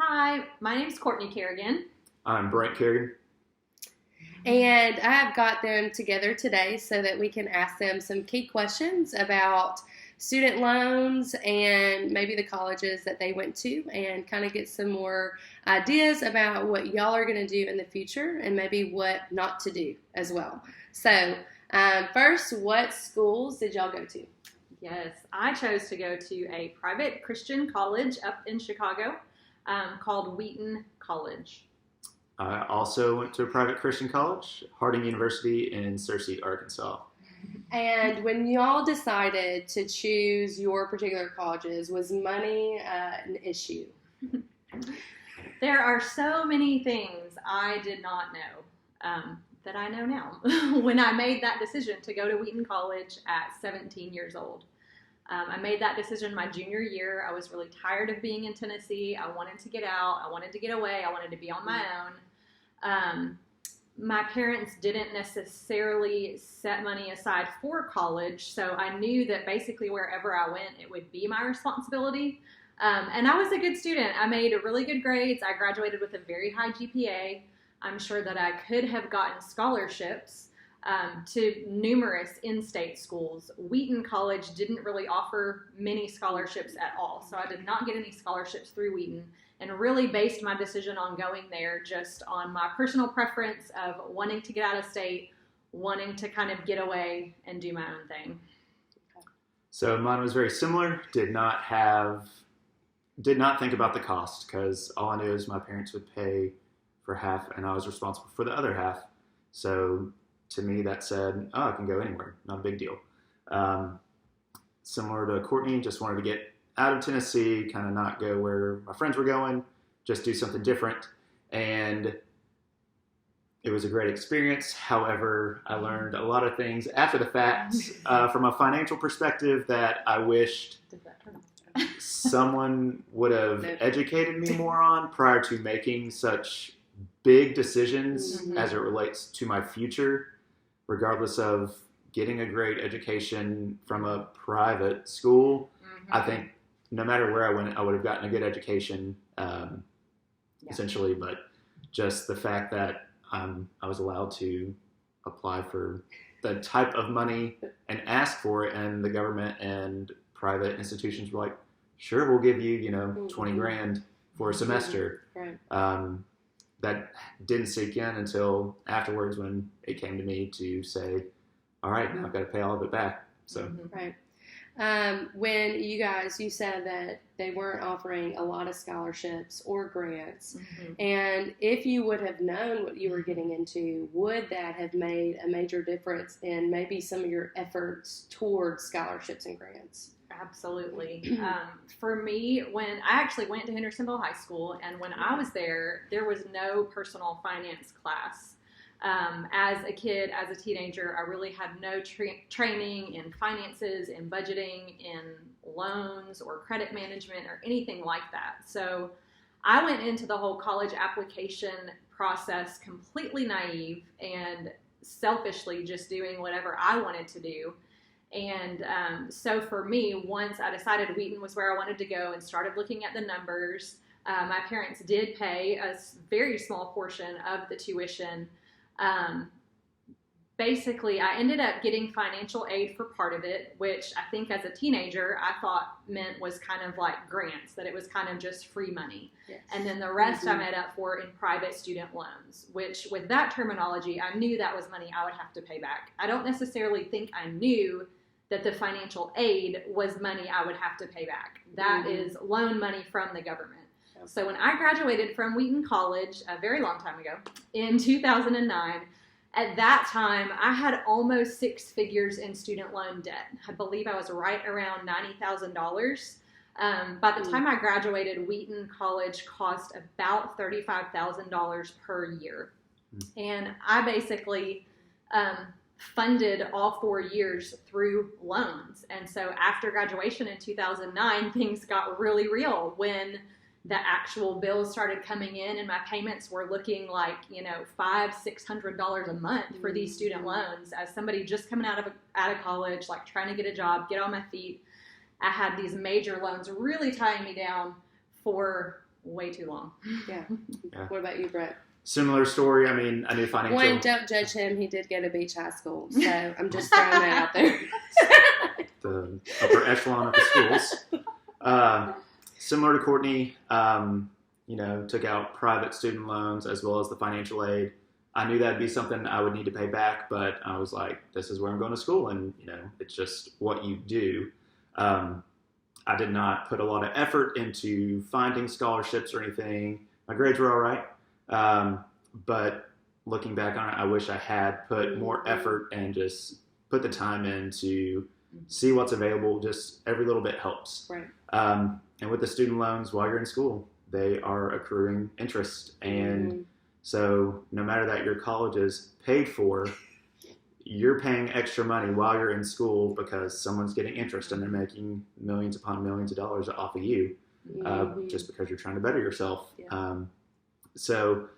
Hi, my name's Courtney Carrigan. I'm Brent Carrigan. And I have got them together today so that we can ask them some key questions about student loans and maybe the colleges that they went to and kind of get some more ideas about what y'all are going to do in the future and maybe what not to do as well. So, first, what schools did y'all go to? Yes, I chose to go to a private Christian college up in Chicago called Wheaton College. I also went to a private Christian college, Harding University in Searcy, Arkansas. And when y'all decided to choose your particular colleges, was money an issue? There are so many things I did not know that I know now when I made that decision to go to Wheaton College at 17 years old. I made that decision my junior year. I was really tired of being in Tennessee. I wanted to get out. I wanted to get away. I wanted to be on my own. My parents didn't necessarily set money aside for college, so I knew that basically wherever I went, it would be my responsibility. And I was a good student. I made really good grades. I graduated with a very high GPA. I'm sure that I could have gotten scholarships to numerous in-state schools. Wheaton College didn't really offer many scholarships at all, so I did not get any scholarships through Wheaton, and really based my decision on going there just on my personal preference of wanting to get out of state, wanting to kind of get away and do my own thing. So mine was very similar. Did not think about the cost because all I knew is my parents would pay for half and I was responsible for the other half. So to me, that said, I can go anywhere. Not a big deal. Similar to Courtney, just wanted to get out of Tennessee, kind of not go where my friends were going, just do something different. And it was a great experience. However, I learned a lot of things after the fact from a financial perspective that I wished someone would have educated me more on prior to making such big decisions as it relates to my future. Regardless of getting a great education from a private school, I think no matter where I went, I would have gotten a good education, essentially. But just the fact that I was allowed to apply for the type of money and ask for it, and the government and private institutions were like, sure, we'll give you, 20 grand for a semester. Right. That didn't sink in until afterwards when it came to me to say, all right, now I've got to pay all of it back. So Right. When you said that they weren't offering a lot of scholarships or grants, and if you would have known what you were getting into, would that have made a major difference in maybe some of your efforts towards scholarships and grants? Absolutely. For me, when I actually went to Hendersonville High School, and when I was there was no personal finance class. As a kid, as a teenager, I really had no training in finances, in budgeting, in loans or credit management or anything like that. So I went into the whole college application process completely naive and selfishly just doing whatever I wanted to do. And so for me, once I decided Wheaton was where I wanted to go and started looking at the numbers, my parents did pay a very small portion of the tuition. Basically, I ended up getting financial aid for part of it, which I think as a teenager, I thought meant was kind of like grants, that it was kind of just free money. Yes. And then the rest I made up for in private student loans, which with that terminology, I knew that was money I would have to pay back. I don't necessarily think I knew that the financial aid was money I would have to pay back. That is loan money from the government. So when I graduated from Wheaton College a very long time ago, in 2009, at that time, I had almost 6 figures in student loan debt. I believe I was right around $90,000. By the time I graduated, Wheaton College cost about $35,000 per year. And I basically funded all 4 years through loans. And so after graduation in 2009, things got really real when the actual bills started coming in and my payments were looking like, $500-$600 a month for these student loans. As somebody just coming out of college, like trying to get a job, get on my feet, I had these major loans really tying me down for way too long. Yeah. Yeah. What about you, Brett? Similar story. I mean, I knew financial. One, don't judge him. He did go to Beach High School, so I'm just throwing that out there. The upper echelon of the schools. Similar to Courtney, took out private student loans as well as the financial aid. I knew that'd be something I would need to pay back, but I was like, this is where I'm going to school, and it's just what you do. I did not put a lot of effort into finding scholarships or anything. My grades were all right, but looking back on it, I wish I had put more effort and just put the time in to see what's available. Just every little bit helps. Right. And with the student loans, while you're in school, they are accruing interest, and so no matter that your college is paid for, you're paying extra money while you're in school because someone's getting interest and they're making millions upon millions of dollars off of you just because you're trying to better yourself. Yeah. So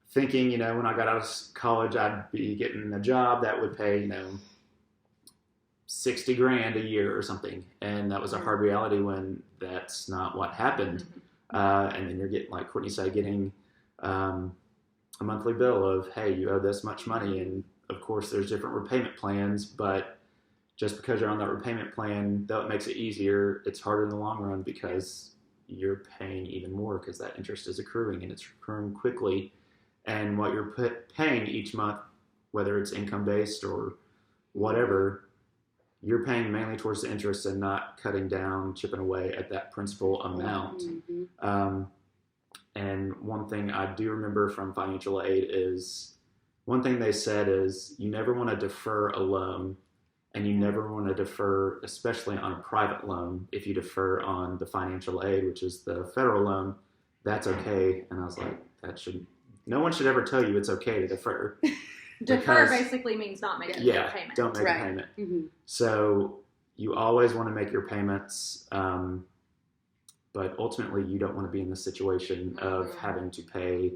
thinking, when I got out of college, I'd be getting a job that would pay, $60,000 a year or something. And that was a hard reality when that's not what happened. And then you're getting, like Courtney said, getting a monthly bill of, hey, you owe this much money. And of course there's different repayment plans, but just because you're on that repayment plan, though it makes it easier, it's harder in the long run because you're paying even more because that interest is accruing and it's accruing quickly. And what you're paying each month, whether it's income-based or whatever, you're paying mainly towards the interest and not cutting down, chipping away at that principal amount. And one thing I do remember from financial aid is, one thing they said is you never want to defer a loan, and you never want to defer, especially on a private loan. If you defer on the financial aid, which is the federal loan, that's okay. And I was like, no one should ever tell you it's okay to defer. Defer basically means not making a payment. Don't make a payment. So you always want to make your payments, but ultimately you don't want to be in the situation of having to pay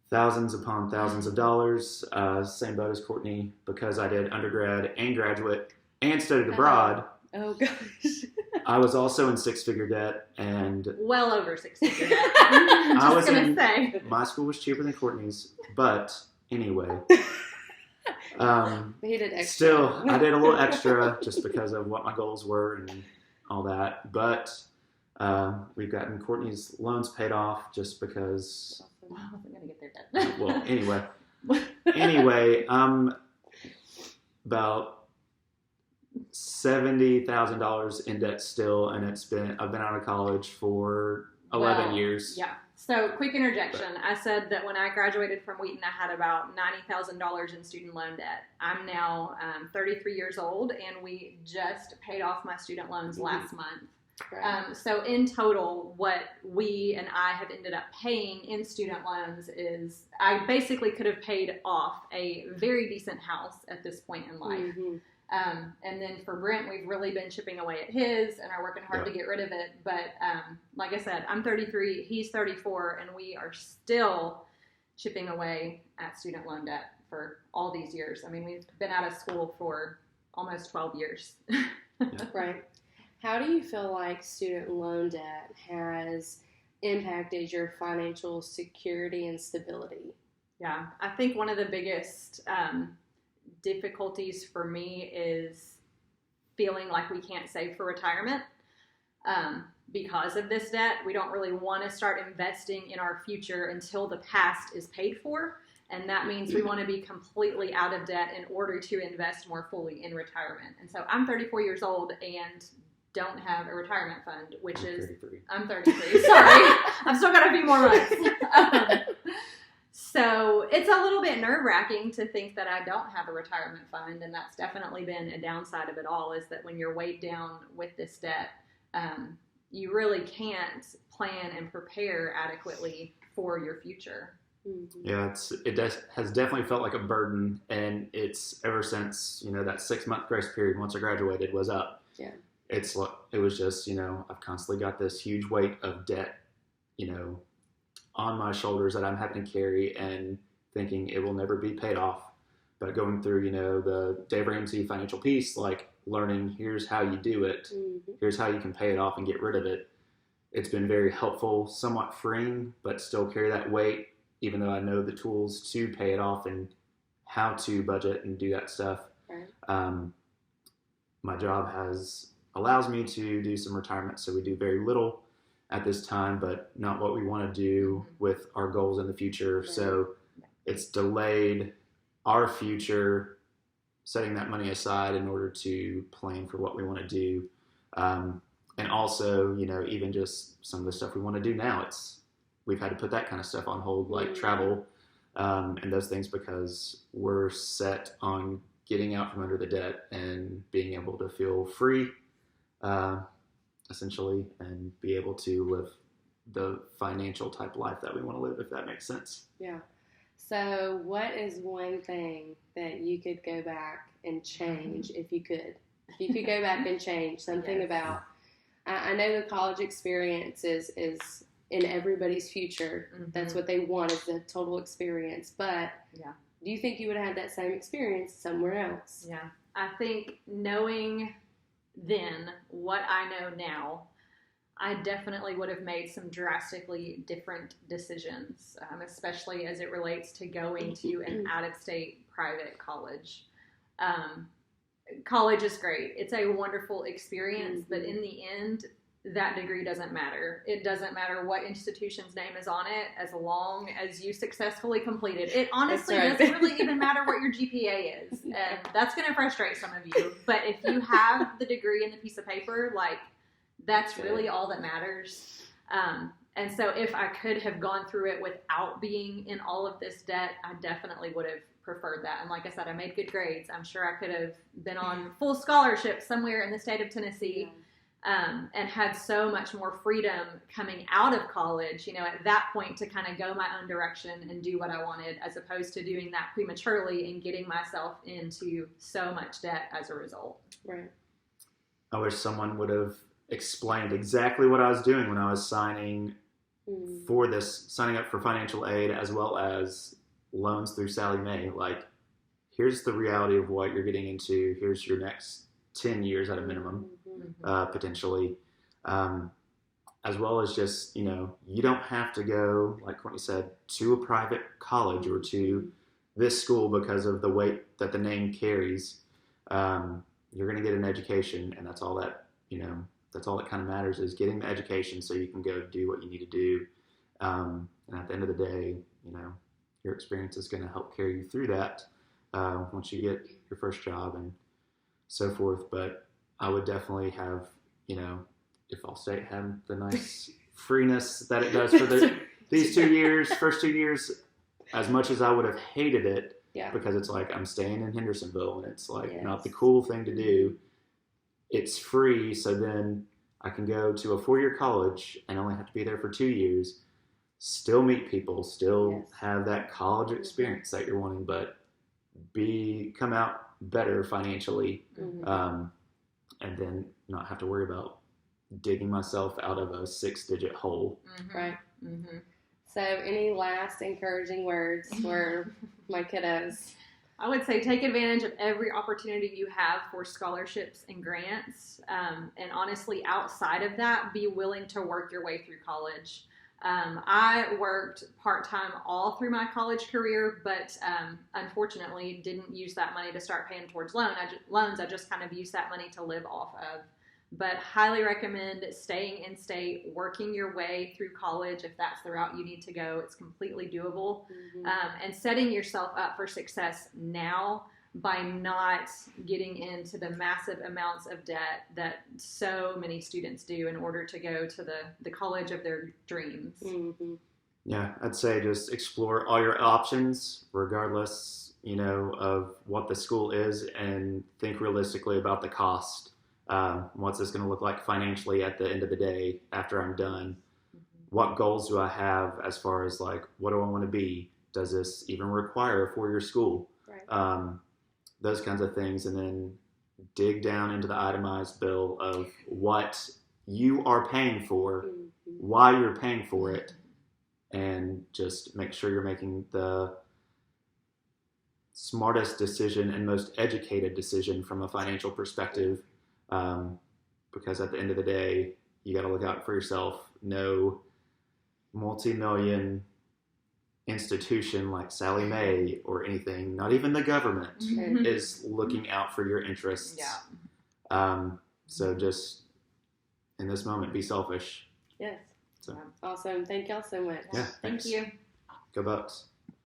thousands upon thousands of dollars. Same boat as Courtney, because I did undergrad and graduate and studied abroad. Oh gosh. I was also in six-figure debt, and well over six-figure debt. My school was cheaper than Courtney's, but anyway. He did extra. Still, I did a little extra just because of what my goals were and all that. But we've gotten Courtney's loans paid off just because. Well, I wasn't going to get there yet. Well, anyway, I'm about $70,000 in debt still, and I've been out of college for 11 years. Yeah. So, quick interjection. I said that when I graduated from Wheaton, I had about $90,000 in student loan debt. I'm now 33 years old, and we just paid off my student loans last month. Right. So, in total, what we and I have ended up paying in student loans is I basically could have paid off a very decent house at this point in life. And then for Brent, we've really been chipping away at his and are working hard to get rid of it. But like I said, I'm 33, he's 34, and we are still chipping away at student loan debt for all these years. I mean, we've been out of school for almost 12 years. Right. How do you feel like student loan debt has impacted your financial security and stability? Yeah, I think one of the biggest difficulties for me is feeling like we can't save for retirement because of this debt. We don't really want to start investing in our future until the past is paid for, and that means we want to be completely out of debt in order to invest more fully in retirement. And so I'm 34 years old and don't have a retirement fund, which is 33. I'm 33. Sorry, I've still got a few more months. So it's a little bit nerve-wracking to think that I don't have a retirement fund, and that's definitely been a downside of it all, is that when you're weighed down with this debt, you really can't plan and prepare adequately for your future. Yeah, it has definitely felt like a burden, and it's ever since, that 6-month grace period once I graduated was up. Yeah. It was just, I've constantly got this huge weight of debt, on my shoulders that I'm having to carry, and thinking it will never be paid off. But going through, the Dave Ramsey financial piece, like learning, here's how you do it. Here's how you can pay it off and get rid of it. it's been very helpful, somewhat freeing, but still carry that weight, even though I know the tools to pay it off and how to budget and do that stuff. Right. My job allows me to do some retirement, so we do very little at this time, but not what we want to do with our goals in the future. Right. So it's delayed our future, setting that money aside in order to plan for what we want to do. And also, even just some of the stuff we want to do now, we've had to put that kind of stuff on hold, like travel and those things, because we're set on getting out from under the debt and being able to feel free, essentially, and be able to live the financial type life that we want to live, if that makes sense. Yeah. So what is one thing that you could go back and change if you could? If you could go back and change something about, I know the college experience is in everybody's future. That's what they want, is the total experience. But do you think you would have had that same experience somewhere else? Yeah. I think knowing then what I know now, I definitely would have made some drastically different decisions, especially as it relates to going to an out-of-state private college. College is great. It's a wonderful experience, but in the end, that degree doesn't matter. It doesn't matter what institution's name is on it, as long as you successfully complete it. It honestly doesn't really even matter what your GPA is. And that's going to frustrate some of you. But if you have the degree and the piece of paper, that's really all that matters. And so if I could have gone through it without being in all of this debt, I definitely would have preferred that. And like I said, I made good grades. I'm sure I could have been on full scholarship somewhere in the state of Tennessee. And had so much more freedom coming out of college, at that point, to kind of go my own direction and do what I wanted, as opposed to doing that prematurely and getting myself into so much debt as a result. Right. I wish someone would have explained exactly what I was doing when I was signing up for financial aid, as well as loans through Sallie Mae. Here's the reality of what you're getting into. Here's your next 10 years at a minimum. Potentially, as well as just, you don't have to go, like Courtney said, to a private college or to this school because of the weight that the name carries. You're going to get an education, and that's all that, that's all that kind of matters, is getting the education so you can go do what you need to do. And at the end of the day, your experience is going to help carry you through that once you get your first job and so forth. But I would definitely have, if Allstate had the nice freeness that it does for these 2 years, first 2 years, as much as I would have hated it, because it's I'm staying in Hendersonville, and it's not the cool thing to do. It's free, so then I can go to a 4-year college and only have to be there for 2 years, still meet people, still have that college experience that you're wanting, but come out better financially. And then not have to worry about digging myself out of a 6-digit hole. Right. So any last encouraging words for my kiddos? I would say take advantage of every opportunity you have for scholarships and grants. And honestly, outside of that, be willing to work your way through college. I worked part-time all through my college career, but unfortunately didn't use that money to start paying towards loans. I just kind of used that money to live off of. But highly recommend staying in state, working your way through college if that's the route you need to go. It's completely doable. And setting yourself up for success now by not getting into the massive amounts of debt that so many students do in order to go to the college of their dreams. Yeah, I'd say just explore all your options, regardless, of what the school is, and think realistically about the cost. What's this going to look like financially at the end of the day after I'm done? What goals do I have as far as what do I want to be? Does this even require a 4-year school? Right. Those kinds of things, and then dig down into the itemized bill of what you are paying for, why you're paying for it, and just make sure you're making the smartest decision and most educated decision from a financial perspective, because at the end of the day, you got to look out for yourself. no multi-million institution like Sally Mae or anything, not even the government, Mhm. is looking out for your interests. So just in this moment, be selfish. Yes. So. Awesome. Thank y'all so much. Yeah. Thank Thanks. you. Go Bucks.